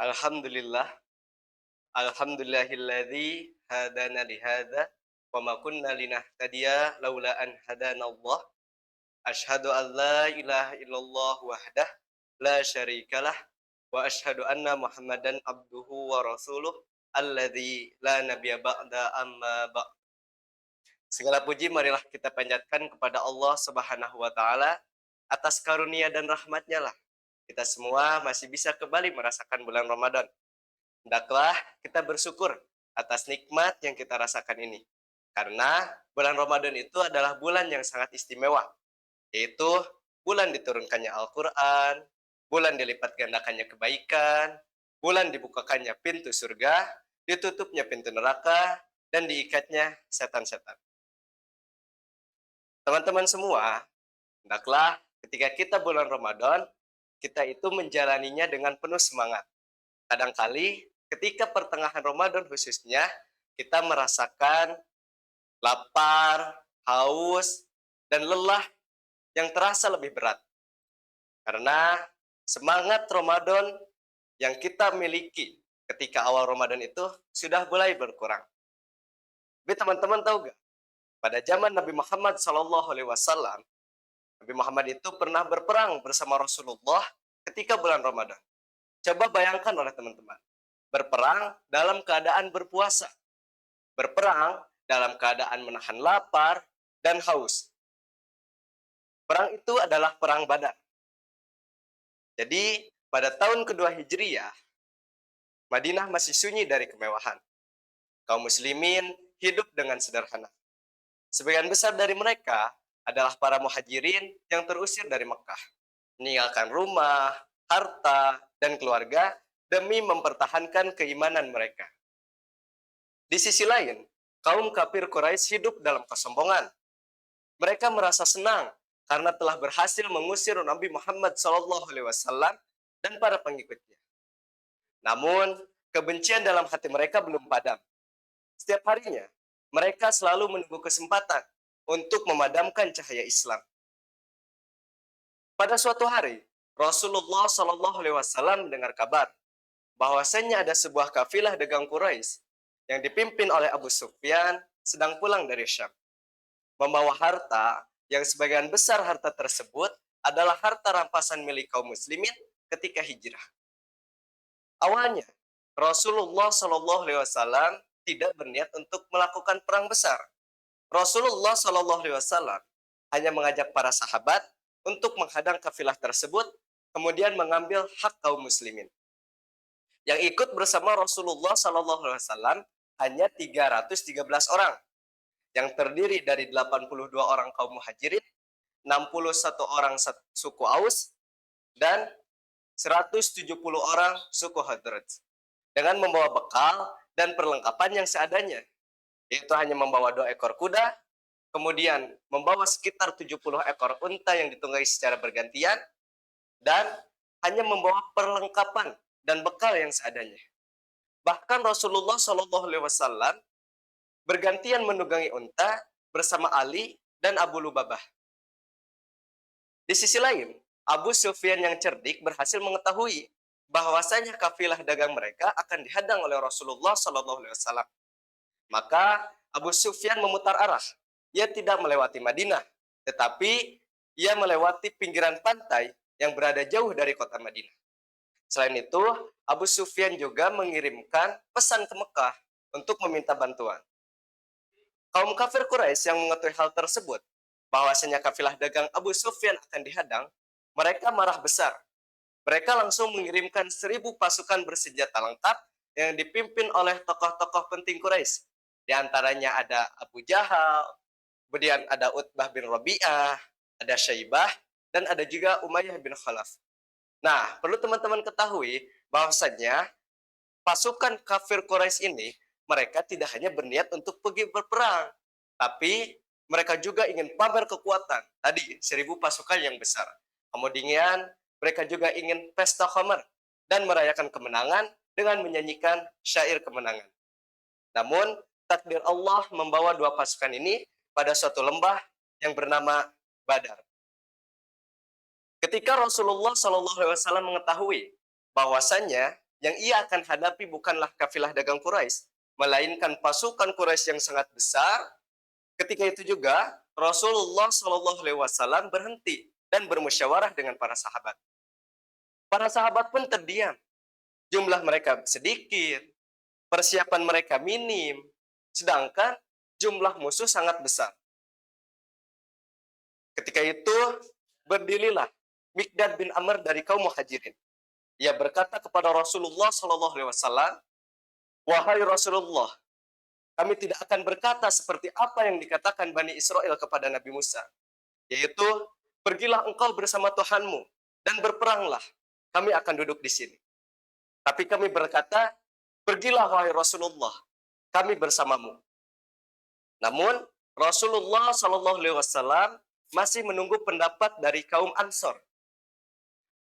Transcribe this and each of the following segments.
Alhamdulillah, alhamdulillahilladzi hadana li hadza wa ma kunna linahtadiya laula an hadanallah. Asyhadu an la ilaha illallah wahdah la syarikalah wa asyhadu anna Muhammadan abduhu wa rasuluh alladzi la nabiyya ba'da amma ba'. Segala puji marilah kita panjatkan kepada Allah Subhanahu wa taala atas karunia dan rahmatnya lah kita semua masih bisa kembali merasakan bulan Ramadan. Hendaklah kita bersyukur atas nikmat yang kita rasakan ini. Karena bulan Ramadan itu adalah bulan yang sangat istimewa, yaitu bulan diturunkannya Al-Quran, bulan dilipat gandakannya kebaikan, bulan dibukakannya pintu surga, ditutupnya pintu neraka, dan diikatnya setan-setan. Teman-teman semua, hendaklah ketika kita bulan Ramadan, kita itu menjalaninya dengan penuh semangat. Kadangkali ketika pertengahan Ramadan khususnya, kita merasakan lapar, haus, dan lelah yang terasa lebih berat. Karena semangat Ramadan yang kita miliki ketika awal Ramadan itu sudah mulai berkurang. Tapi teman-teman tahu gak? Pada zaman Nabi Muhammad SAW, Nabi Muhammad itu pernah berperang bersama Rasulullah ketika bulan Ramadan. Coba bayangkan oleh teman-teman, berperang dalam keadaan berpuasa, berperang dalam keadaan menahan lapar dan haus. Perang itu adalah perang Badar. Jadi pada tahun kedua Hijriyah, Madinah masih sunyi dari kemewahan. Kaum muslimin hidup dengan sederhana. Sebagian besar dari mereka adalah para muhajirin yang terusir dari Mekah, meninggalkan rumah, harta, dan keluarga demi mempertahankan keimanan mereka. Di sisi lain, kaum kafir Quraisy hidup dalam kesombongan. Mereka merasa senang karena telah berhasil mengusir Nabi Muhammad SAW dan para pengikutnya. Namun, kebencian dalam hati mereka belum padam. Setiap harinya, mereka selalu menunggu kesempatan untuk memadamkan cahaya Islam. Pada suatu hari, Rasulullah SAW mendengar kabar bahwasanya ada sebuah kafilah dagang Quraisy yang dipimpin oleh Abu Sufyan sedang pulang dari Syam, membawa harta yang sebagian besar harta tersebut adalah harta rampasan milik kaum muslimin ketika hijrah. Awalnya, Rasulullah SAW tidak berniat untuk melakukan perang besar. Rasulullah SAW hanya mengajak para sahabat untuk menghadang kafilah tersebut, kemudian mengambil hak kaum muslimin. Yang ikut bersama Rasulullah SAW hanya 313 orang, yang terdiri dari 82 orang kaum muhajirin, 61 orang suku Aus, dan 170 orang suku Khazraj, dengan membawa bekal dan perlengkapan yang seadanya, yaitu hanya membawa 2 ekor kuda, kemudian membawa sekitar 70 ekor unta yang ditunggangi secara bergantian, dan hanya membawa perlengkapan dan bekal yang seadanya. Bahkan Rasulullah SAW bergantian menunggangi unta bersama Ali dan Abu Lubabah. Di sisi lain, Abu Sufyan yang cerdik berhasil mengetahui bahwasanya kafilah dagang mereka akan dihadang oleh Rasulullah SAW. Maka Abu Sufyan memutar arah. Ia tidak melewati Madinah, tetapi ia melewati pinggiran pantai yang berada jauh dari kota Madinah. Selain itu, Abu Sufyan juga mengirimkan pesan ke Mekah untuk meminta bantuan. Kaum kafir Quraisy yang mengetahui hal tersebut, bahwasanya kafilah dagang Abu Sufyan akan dihadang, mereka marah besar. Mereka langsung mengirimkan 1.000 pasukan bersenjata lengkap yang dipimpin oleh tokoh-tokoh penting Quraisy. Di antaranya ada Abu Jahal, kemudian ada Utbah bin Rabi'ah, ada Syaibah, dan ada juga Umayyah bin Khalaf. Nah, perlu teman-teman ketahui bahwasanya pasukan kafir Quraisy ini, mereka tidak hanya berniat untuk pergi berperang, tapi mereka juga ingin pamer kekuatan. Tadi, 1.000 pasukan yang besar. Kemudian, mereka juga ingin pesta khamar dan merayakan kemenangan dengan menyanyikan syair kemenangan. Namun, takdir Allah membawa 2 pasukan ini pada suatu lembah yang bernama Badar. Ketika Rasulullah SAW mengetahui bahwasannya yang ia akan hadapi bukanlah kafilah dagang Quraisy, melainkan pasukan Quraisy yang sangat besar. Ketika itu juga Rasulullah Shallallahu Alaihi Wasallam berhenti dan bermusyawarah dengan para sahabat. Para sahabat pun terdiam. Jumlah mereka sedikit, persiapan mereka minim, sedangkan jumlah musuh sangat besar. Ketika itu berdirilah Mikdad bin Amr dari kaum Muhajirin. Ia berkata kepada Rasulullah Shallallahu Alaihi Wasallam, "Wahai Rasulullah, kami tidak akan berkata seperti apa yang dikatakan Bani Israel kepada Nabi Musa, yaitu, pergilah engkau bersama Tuhanmu dan berperanglah, kami akan duduk di sini. Tapi kami berkata, pergilah wahai Rasulullah, kami bersamamu." Namun Rasulullah Shallallahu Alaihi Wasallam masih menunggu pendapat dari kaum Ansor.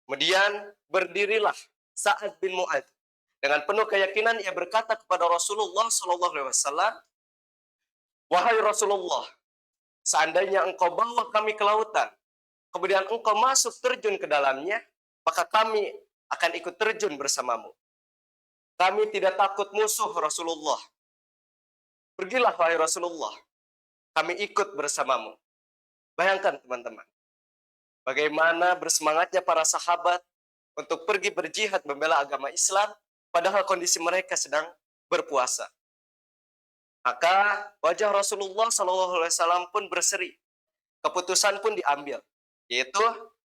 Kemudian berdirilah Sa'ad bin Mu'adz. Dengan penuh keyakinan ia berkata kepada Rasulullah Shallallahu Alaihi Wasallam, "Wahai Rasulullah, seandainya engkau bawa kami ke lautan, kemudian engkau masuk terjun ke dalamnya, maka kami akan ikut terjun bersamamu. Kami tidak takut musuh Rasulullah. Pergilah wahai Rasulullah, kami ikut bersamamu." Bayangkan teman-teman, bagaimana bersemangatnya para sahabat untuk pergi berjihad membela agama Islam, padahal kondisi mereka sedang berpuasa. Maka wajah Rasulullah SAW pun berseri. Keputusan pun diambil, yaitu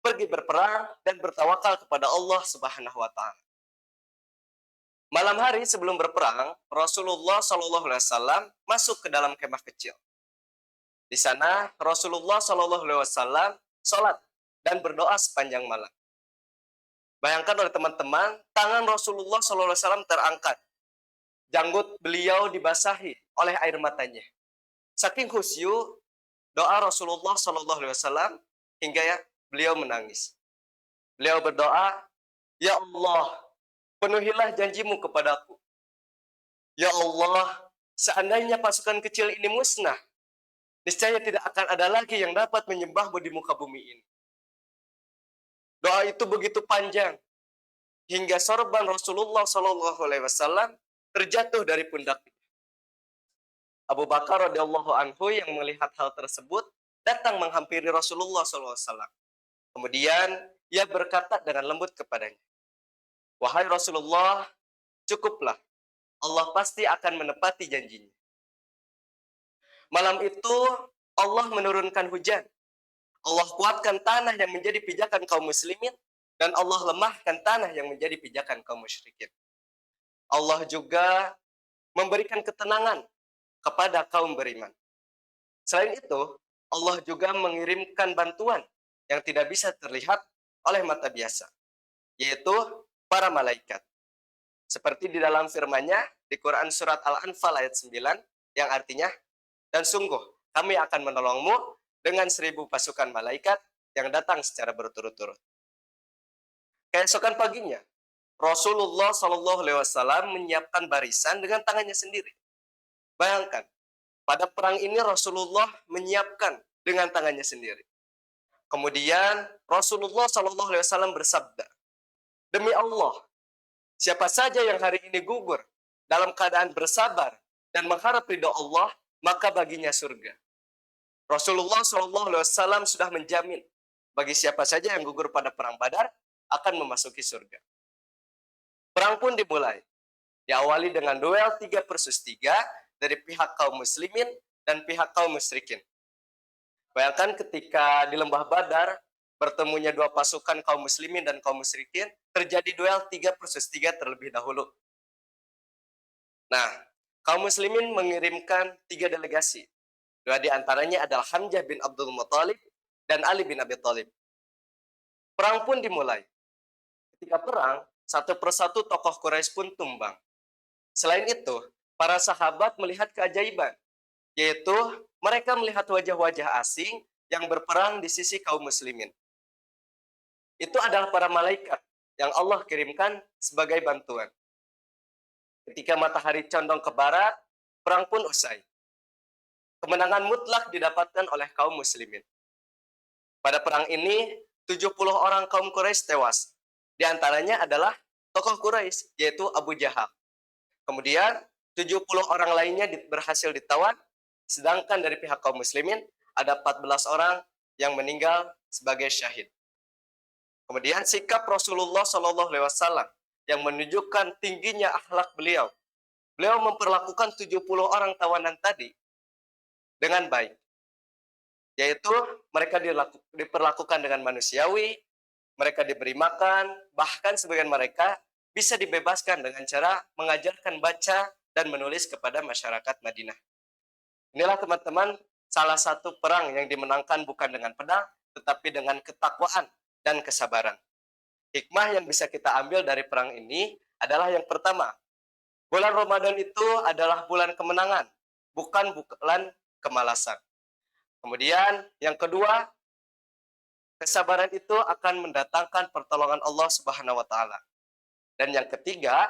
pergi berperang dan bertawakal kepada Allah Subhanahu wa Ta'ala. Malam hari sebelum berperang, Rasulullah SAW masuk ke dalam kemah kecil. Di sana Rasulullah SAW sholat dan berdoa sepanjang malam. Bayangkan oleh teman-teman, tangan Rasulullah SAW terangkat. Janggut beliau dibasahi oleh air matanya. Saking khusyuk doa Rasulullah SAW hingga beliau menangis. Beliau berdoa, "Ya Allah, penuhilah janjimu kepadaku. Ya Allah, seandainya pasukan kecil ini musnah, niscaya tidak akan ada lagi yang dapat menyembahmu di muka bumi ini." Doa itu begitu panjang hingga sorban Rasulullah SAW terjatuh dari pundaknya. Abu Bakar radhiyallahu anhu yang melihat hal tersebut datang menghampiri Rasulullah SAW. Kemudian ia berkata dengan lembut kepadanya, "Wahai Rasulullah, cukuplah. Allah pasti akan menepati janjinya." Malam itu Allah menurunkan hujan. Allah kuatkan tanah yang menjadi pijakan kaum muslimin, dan Allah lemahkan tanah yang menjadi pijakan kaum musyrikin. Allah juga memberikan ketenangan kepada kaum beriman. Selain itu, Allah juga mengirimkan bantuan yang tidak bisa terlihat oleh mata biasa, yaitu para malaikat. Seperti di dalam firman-Nya di Quran surat Al-Anfal ayat 9, yang artinya, "Dan sungguh kami akan menolongmu dengan 1000 pasukan malaikat yang datang secara berturut-turut." Keesokan paginya, Rasulullah SAW menyiapkan barisan dengan tangannya sendiri. Bayangkan, pada perang ini Rasulullah menyiapkan dengan tangannya sendiri. Kemudian Rasulullah SAW bersabda, "Demi Allah, siapa saja yang hari ini gugur dalam keadaan bersabar dan mengharap ridho Allah, maka baginya surga." Rasulullah SAW sudah menjamin bagi siapa saja yang gugur pada perang Badar akan memasuki surga. Perang pun dimulai. Diawali dengan duel 3-3 dari pihak kaum muslimin dan pihak kaum musyrikin. Bayangkan ketika di lembah Badar bertemunya dua pasukan kaum muslimin dan kaum musyrikin, terjadi duel 3-3 terlebih dahulu. Nah, kaum muslimin mengirimkan 3 delegasi. 2 di antaranya adalah Hamzah bin Abdul Muthalib dan Ali bin Abi Thalib. Perang pun dimulai. Ketika perang, satu persatu tokoh Quraisy pun tumbang. Selain itu, para sahabat melihat keajaiban, yaitu mereka melihat wajah-wajah asing yang berperang di sisi kaum muslimin. Itu adalah para malaikat yang Allah kirimkan sebagai bantuan. Ketika matahari condong ke barat, perang pun usai. Kemenangan mutlak didapatkan oleh kaum muslimin. Pada perang ini, 70 orang kaum Quraisy tewas. Di antaranya adalah tokoh Quraisy, yaitu Abu Jahal. Kemudian 70 orang lainnya berhasil ditawan, sedangkan dari pihak kaum muslimin ada 14 orang yang meninggal sebagai syahid. Kemudian sikap Rasulullah Shallallahu Alaihi Wasallam yang menunjukkan tingginya akhlak beliau. Beliau memperlakukan 70 orang tawanan tadi dengan baik. Yaitu mereka diperlakukan dengan manusiawi, mereka diberi makan, bahkan sebagian mereka bisa dibebaskan dengan cara mengajarkan baca dan menulis kepada masyarakat Madinah. Inilah teman-teman salah satu perang yang dimenangkan bukan dengan pedang, tetapi dengan ketakwaan dan kesabaran. Hikmah yang bisa kita ambil dari perang ini adalah yang pertama, bulan Ramadan itu adalah bulan kemenangan, bukan bulan kemalasan. Kemudian yang kedua, kesabaran itu akan mendatangkan pertolongan Allah Subhanahu wa taala. Dan yang ketiga,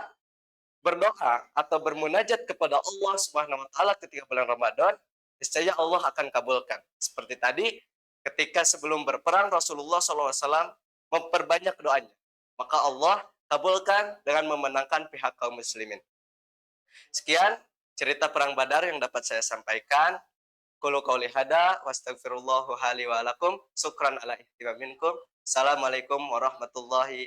berdoa atau bermunajat kepada Allah Subhanahu wa taala ketika bulan Ramadan, niscaya Allah akan kabulkan. Seperti tadi, ketika sebelum berperang Rasulullah SAW memperbanyak doanya. Maka Allah kabulkan dengan memenangkan pihak kaum muslimin. Sekian cerita perang Badar yang dapat saya sampaikan. Qulu qauli hada wastaghfirullahu li wa lakum. Syukran ala ihtimaminkum. Assalamualaikum warahmatullahi